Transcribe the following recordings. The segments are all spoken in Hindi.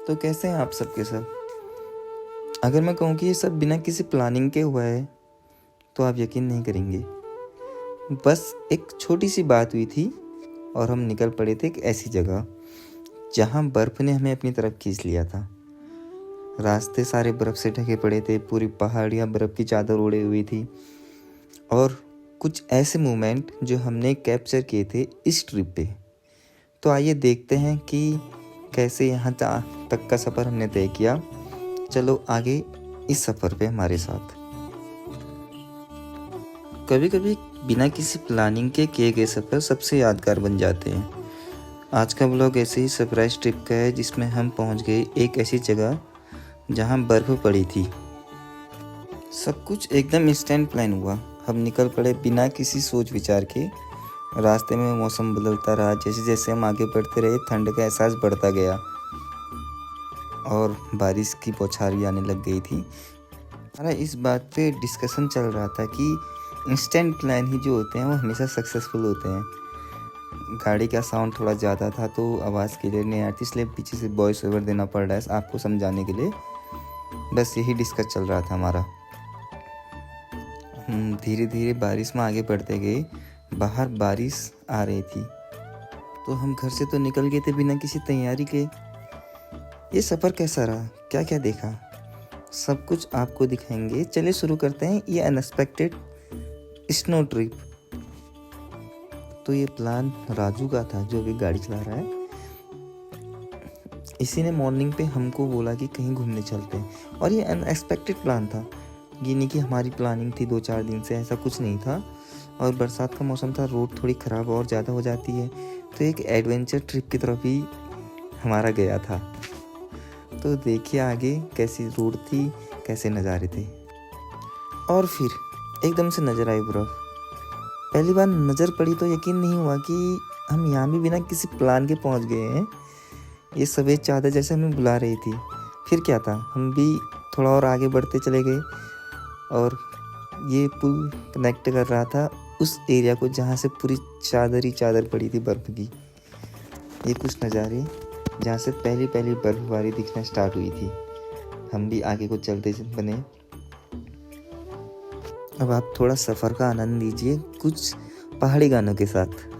तो कैसे हैं आप सबके सब? अगर मैं कहूँ कि ये सब बिना किसी प्लानिंग के हुआ है तो आप यकीन नहीं करेंगे। बस एक छोटी सी बात हुई थी और हम निकल पड़े थे एक ऐसी जगह जहाँ बर्फ़ ने हमें अपनी तरफ खींच लिया था। रास्ते सारे बर्फ़ से ढके पड़े थे, पूरी पहाड़ियाँ बर्फ़ की चादर ओढ़े हुई थी और कुछ ऐसे मोमेंट जो हमने कैप्चर किए थे इस ट्रिप पे। तो आइए देखते हैं कि कैसे यहाँ तक का सफ़र हमने तय किया। चलो आगे इस सफ़र पे हमारे साथ। कभी कभी बिना किसी प्लानिंग के किए गए सफ़र सबसे यादगार बन जाते हैं। आज का व्लॉग ऐसे ही सरप्राइज ट्रिप का है जिसमें हम पहुंच गए एक ऐसी जगह जहां बर्फ़ पड़ी थी। सब कुछ एकदम इंस्टेंट प्लान हुआ। हम निकल पड़े बिना किसी सोच विचार के। रास्ते में मौसम बदलता रहा, जैसे जैसे हम आगे बढ़ते रहे ठंड का एहसास बढ़ता गया और बारिश की बौछार भी आने लग गई थी। हमारा इस बात पे डिस्कशन चल रहा था कि इंस्टेंट प्लान ही जो होते हैं वो हमेशा सक्सेसफुल होते हैं। गाड़ी का साउंड थोड़ा ज़्यादा था तो आवाज़ क्लियर नहीं आती, इसलिए पीछे से वॉइस ओवर देना पड़ रहा है आपको समझाने के लिए। बस यही डिस्कस चल रहा था हमारा। हम धीरे धीरे बारिश में आगे बढ़ते गए। बाहर बारिश आ रही थी तो हम घर से तो निकल गए थे बिना किसी तैयारी के। ये सफ़र कैसा रहा, क्या क्या देखा, सब कुछ आपको दिखाएंगे। चलिए शुरू करते हैं ये अनएक्सपेक्टेड स्नो ट्रिप। तो ये प्लान राजू का था जो भी गाड़ी चला रहा है। इसी ने मॉर्निंग पे हमको बोला कि कहीं घूमने चलते हैं और ये अनएक्सपेक्टेड प्लान था। ये नहीं कि हमारी प्लानिंग थी 2-4 दिन से, ऐसा कुछ नहीं था। और बरसात का मौसम था, रोड थोड़ी ख़राब और ज़्यादा हो जाती है, तो एक एडवेंचर ट्रिप की तरफ ही हमारा गया था। तो देखिए आगे कैसी रोड थी, कैसे नज़ारे थे। और फिर एकदम से नज़र आई बर्फ़। पहली बार नज़र पड़ी तो यकीन नहीं हुआ कि हम यहाँ भी बिना किसी प्लान के पहुँच गए हैं। ये सफ़ेद चादर जैसे हमें बुला रही थी। फिर क्या था, हम भी थोड़ा और आगे बढ़ते चले गए और ये पुल कनेक्ट कर रहा था उस एरिया को जहाँ से पूरी चादर ही चादर पड़ी थी बर्फ़ की। ये कुछ नज़ारे जहाँ से पहली पहली बर्फ़बारी दिखना स्टार्ट हुई थी। हम भी आगे को चलते बने। अब आप थोड़ा सफ़र का आनंद लीजिए कुछ पहाड़ी गानों के साथ।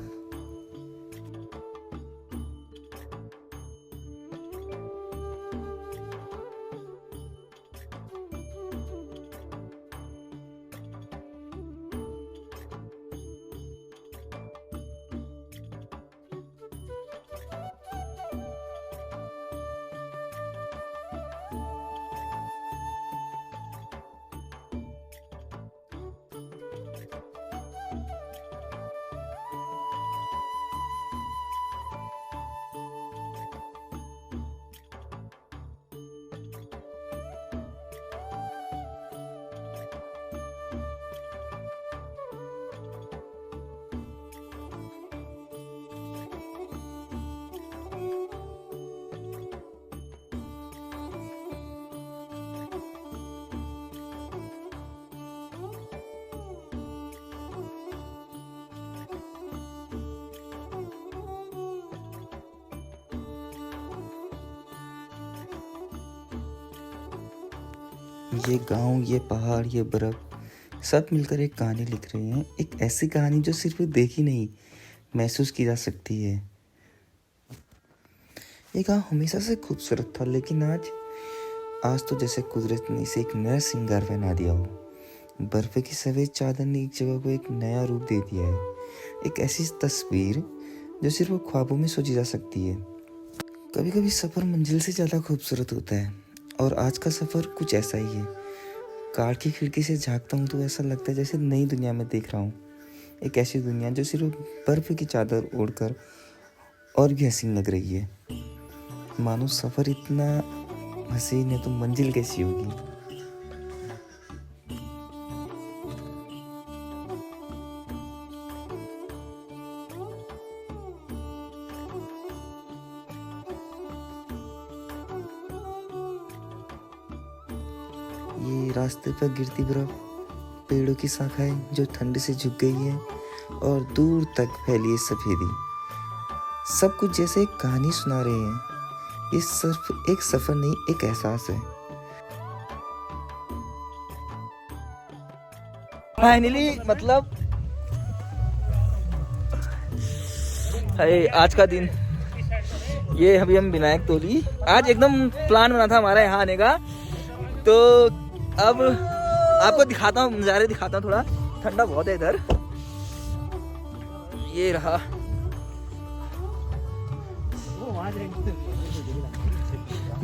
ये गांव, ये पहाड़, ये बर्फ़ सब मिलकर एक कहानी लिख रहे हैं। एक ऐसी कहानी जो सिर्फ देखी नहीं, महसूस की जा सकती है। ये गांव हमेशा से खूबसूरत था, लेकिन आज तो जैसे कुदरत ने इसे एक नया श्रृंगार पहना दिया हो। बर्फ़ की सफ़ेद चादर ने एक जगह को एक नया रूप दे दिया है। एक ऐसी तस्वीर जो सिर्फ ख्वाबों में सोची जा सकती है। कभी कभी सफ़र मंजिल से ज़्यादा खूबसूरत होता है और आज का सफ़र कुछ ऐसा ही है। कार की खिड़की से झांकता हूँ तो ऐसा लगता है जैसे नई दुनिया में देख रहा हूँ। एक ऐसी दुनिया जो सिर्फ बर्फ़ की चादर ओढ़कर और भी हसीन लग रही है। मानो सफ़र इतना हसीन है तो मंजिल कैसी होगी। ये रास्ते पर गिरती बर्फ़, पेड़ों की शाखाएं जो ठंड से झुक गई हैं और दूर तक फैली है सफ़ेदी। सब कुछ जैसे एक कहानी सुना रहे हैं। ये सिर्फ एक सफ़र नहीं, एक एहसास है। फाइनली मतलब है आज का दिन, ये अभी हम विनायक तोली, आज एकदम प्लान बना था हमारा यहाँ आने का। तो अब आपको दिखाता हूँ, नज़ारे दिखाता हूँ, थोड़ा ठंडा बहुत है इधर। ये रहा,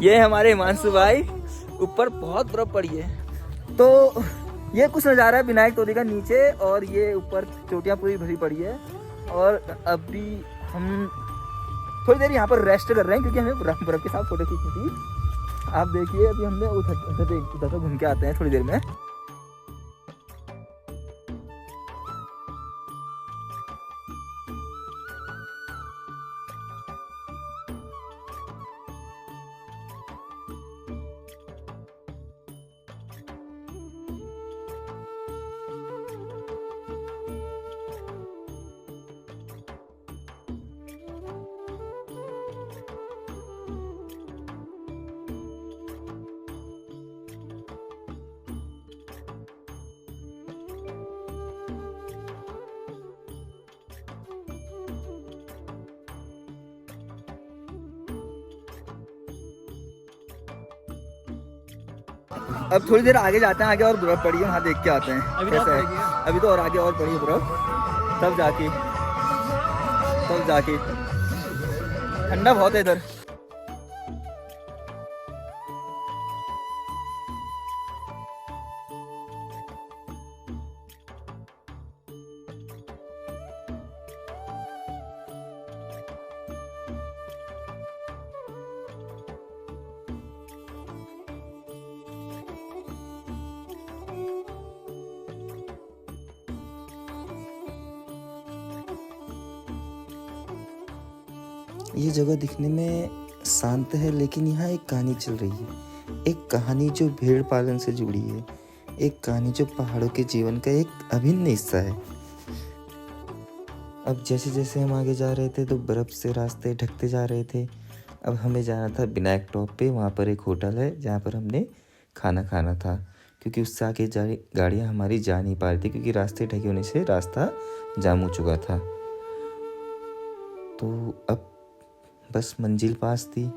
ये हमारे हिमांशु भाई, ऊपर बहुत बर्फ पड़ी है। तो ये कुछ नज़ारा है विनायक तोली का नीचे, और ये ऊपर चोटियाँ पूरी भरी पड़ी है। और अभी हम थोड़ी देर यहाँ पर रेस्ट कर रहे हैं क्योंकि हमें बर्फ के साथ फोटो खींचनी थी। आप देखिए अभी हमने उधर से घूम के आते हैं थोड़ी देर में। अब थोड़ी देर आगे जाते हैं, आगे और बर्फ पड़ी है, वहाँ देख के आते हैं कैसा है। अभी तो और आगे और पड़ी है बर्फ, तब जाके ठंडा बहुत है इधर। ये जगह दिखने में शांत है, लेकिन यहाँ एक कहानी चल रही है। एक कहानी जो भेड़ पालन से जुड़ी है, एक कहानी जो पहाड़ों के जीवन का एक अभिन्न हिस्सा है। अब जैसे जैसे हम आगे जा रहे थे तो बर्फ़ से रास्ते ढकते जा रहे थे। अब हमें जाना था विनायक टॉप पे, वहाँ पर एक होटल है जहाँ पर हमने खाना खाना था, क्योंकि उससे आगे गाड़ियाँ हमारी जा नहीं पा रही थी क्योंकि रास्ते ढके होने से रास्ता जाम हो चुका था। तो अब बस मंजिल पास थी।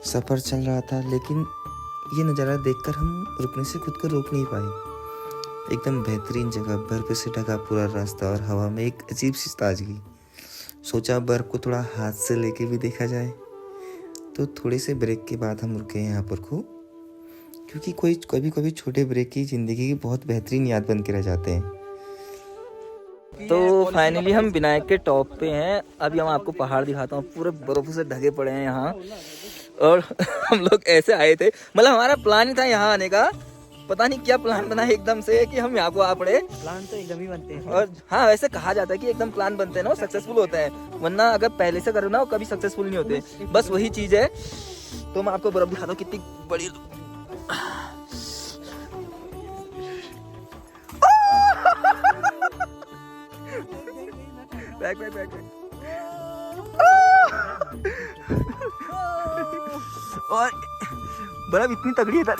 सफ़र चल रहा था, लेकिन ये नज़ारा देखकर हम रुकने से खुद को रोक नहीं पाए। एकदम बेहतरीन जगह, बर्फ़ से ढका पूरा रास्ता और हवा में एक अजीब सी ताजगी। सोचा बर्फ़ को थोड़ा हाथ से लेके भी देखा जाए। तो थोड़े से ब्रेक के बाद हम रुके यहाँ पर क्योंकि कभी कभी छोटे ब्रेक की ज़िंदगी की बहुत बेहतरीन याद बन के रह जाते हैं। तो फाइनली हम विनायक के टॉप पे हैं। अभी हम आपको पहाड़ दिखाता हूँ, पूरे बर्फ़ से ढके पड़े हैं यहाँ। और हम लोग ऐसे आए थे, मतलब हमारा प्लान ही था यहाँ आने का, पता नहीं क्या प्लान बना एकदम से कि हम यहाँ को आ पड़े। प्लान तो एकदम ही बनते हैं। और हाँ, वैसे कहा जाता है कि एकदम प्लान बनते हैं ना वो सक्सेसफुल होते हैं, वरना अगर पहले से करो ना वो कभी सक्सेसफुल नहीं होते। बस वही चीज़ है। तो मैं आपको बर्फ दिखाता हूँ कितनी बड़ी। Back back back back. और बर्फ इतनी तगड़ी है इधर।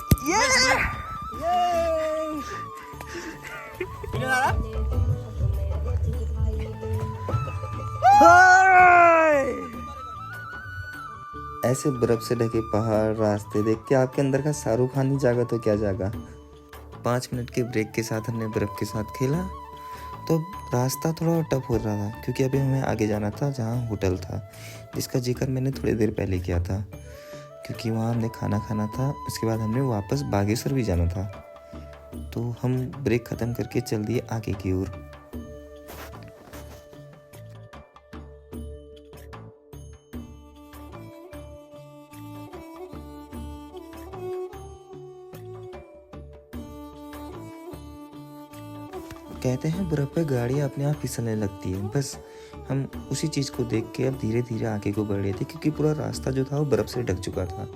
ऐसे बर्फ से ढके पहाड़, रास्ते देख के आपके अंदर का शाहरुख खान ही जागा तो क्या जागा। 5 मिनट के ब्रेक के साथ हमने बर्फ के साथ खेला। तो रास्ता थोड़ा टफ हो रहा था क्योंकि अभी हमें आगे जाना था जहाँ होटल था, जिसका जिक्र मैंने थोड़ी देर पहले किया था। क्योंकि वहाँ हमने खाना खाना था। उसके बाद हमने वापस बागेश्वर भी जाना था, तो हम ब्रेक ख़त्म करके चल दिए आगे की ओर। कहते हैं बर्फ़ पे गाड़ी अपने आप फिसलने लगती है, बस हम उसी चीज़ को देख के अब धीरे धीरे आगे को बढ़ रहे थे, क्योंकि पूरा रास्ता जो था वो बर्फ़ से ढक चुका था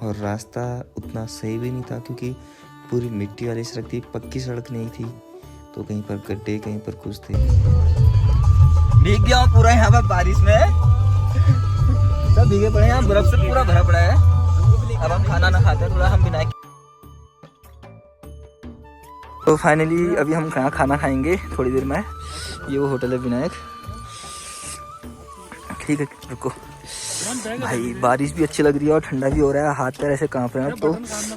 और रास्ता उतना सही भी नहीं था, क्योंकि पूरी मिट्टी वाली सड़क थी, पक्की सड़क नहीं थी, तो कहीं पर गड्ढे कहीं पर कुछ थे। भीग गया हूँ पूरा यहाँ पर बारिश में, सब भीगे पड़े हैं, यहाँ बर्फ से पूरा भरा पड़ा है। अब हम खाना ना खाते हैं, थोड़ा हम विनायक। तो फाइनली अभी हम खाना खाएंगे थोड़ी देर में। ये वो होटल है विनायक। ठीक है रुको भाई, बारिश भी अच्छी लग रही है और ठंडा भी हो रहा है, हाथ पैर ऐसे कांप रहे हैं, तो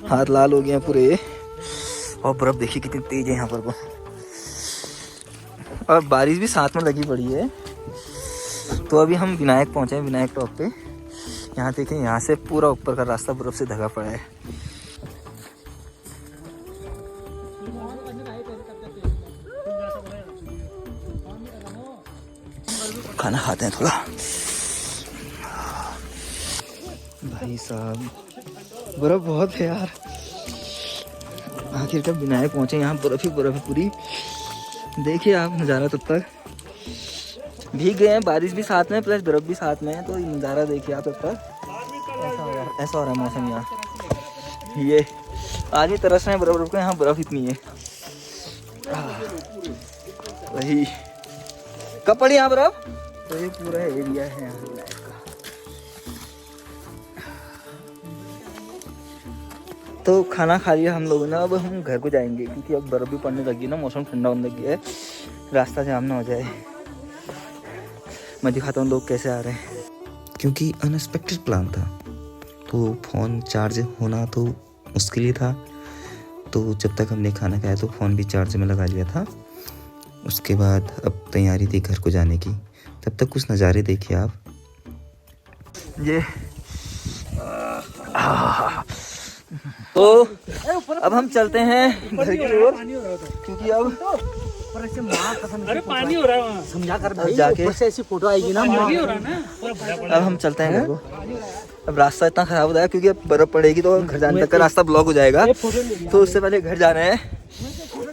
हाथ लाल हो गए हैं पूरे। और बर्फ देखिए कितनी तेज है यहाँ पर को, और बारिश भी साथ में लगी पड़ी है। तो अभी हम विनायक पहुँचे हैं, विनायक टॉप पे। यहाँ देखें, यहाँ से पूरा ऊपर का रास्ता बर्फ से ढका पड़ा है। खाना खाते हैं थोड़ा। भाई साहब बर्फ बहुत है यार। आखिरकार विनायक पहुंचे, यहाँ बर्फ ही बर्फ है पूरी। देखिए आप नज़ारा, तब तक भीग गए हैं, बारिश भी साथ में प्लस बर्फ भी साथ में है, तो नज़ारा देखिए आप तब तक। ऐसा हो रहा है मौसम यहाँ। ये आदमी तरस रहे हैं बर्फ को, यहाँ बर्फ इतनी है। वही कब पड़ी यहाँ बर्फ। तो ये पूरा एरिया है यहाँ विनायक का। तो खाना खा लिया हम लोगों ने, अब हम घर को जाएंगे, क्योंकि अब बर्फ भी पड़ने लगी ना, मौसम ठंडा होने लगी है, रास्ता जाम ना हो जाए। मैं दिखाता हूँ लोग कैसे आ रहे हैं, क्योंकि अनएक्सपेक्टेड प्लान था, तो फ़ोन चार्ज होना तो मुश्किल ही था। तो जब तक हमने खाना खाया तो फ़ोन भी चार्ज में लगा लिया था। उसके बाद अब तैयारी थी घर को जाने की। तब तक कुछ नज़ारे देखिए आप। ये तो अब हम चलते हैं घर की ओर, क्योंकि अब अरे पानी हो रहा है, समझा कर भाई, जाके ऐसी फोटो आएगी ना। अब हम चलते हैं घर को। अब रास्ता इतना खराब हो रहा है, क्योंकि अब बर्फ पड़ेगी तो घर जाने तक का रास्ता ब्लॉक हो जाएगा, तो उससे पहले घर जाना है।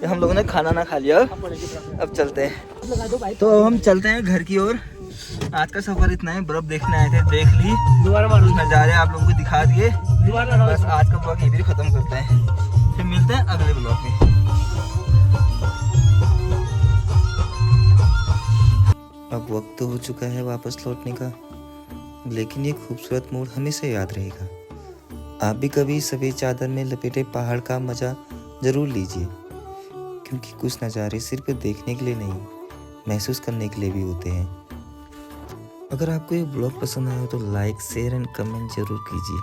हम लोगों ने खाना ना खा लिया, अब चलते हैं। तो अब हम चलते हैं घर की ओर। आज का सफर इतना है, बर्फ देखने आए थे, देख ली, नज़ारे आप लोगों को दिखा दिए। बस आज का ब्लॉग यहीं खत्म करते हैं, फिर मिलते हैं अगले ब्लॉग में। अब वक्त तो हो चुका है वापस लौटने का, लेकिन ये खूबसूरत मोड़ हमेशा याद रहेगा। आप भी कभी सफ़ेद चादर में लपेटे पहाड़ का मज़ा ज़रूर लीजिए, क्योंकि कुछ नज़ारे सिर्फ देखने के लिए नहीं, महसूस करने के लिए भी होते हैं। अगर आपको ये ब्लॉग पसंद आया तो लाइक, शेयर एंड कमेंट जरूर कीजिए,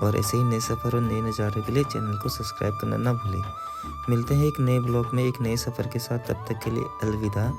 और ऐसे ही नए सफ़र और नए नज़ारों के लिए चैनल को सब्सक्राइब करना ना भूलें। मिलते हैं एक नए ब्लॉग में एक नए सफ़र के साथ, तब तक के लिए अलविदा।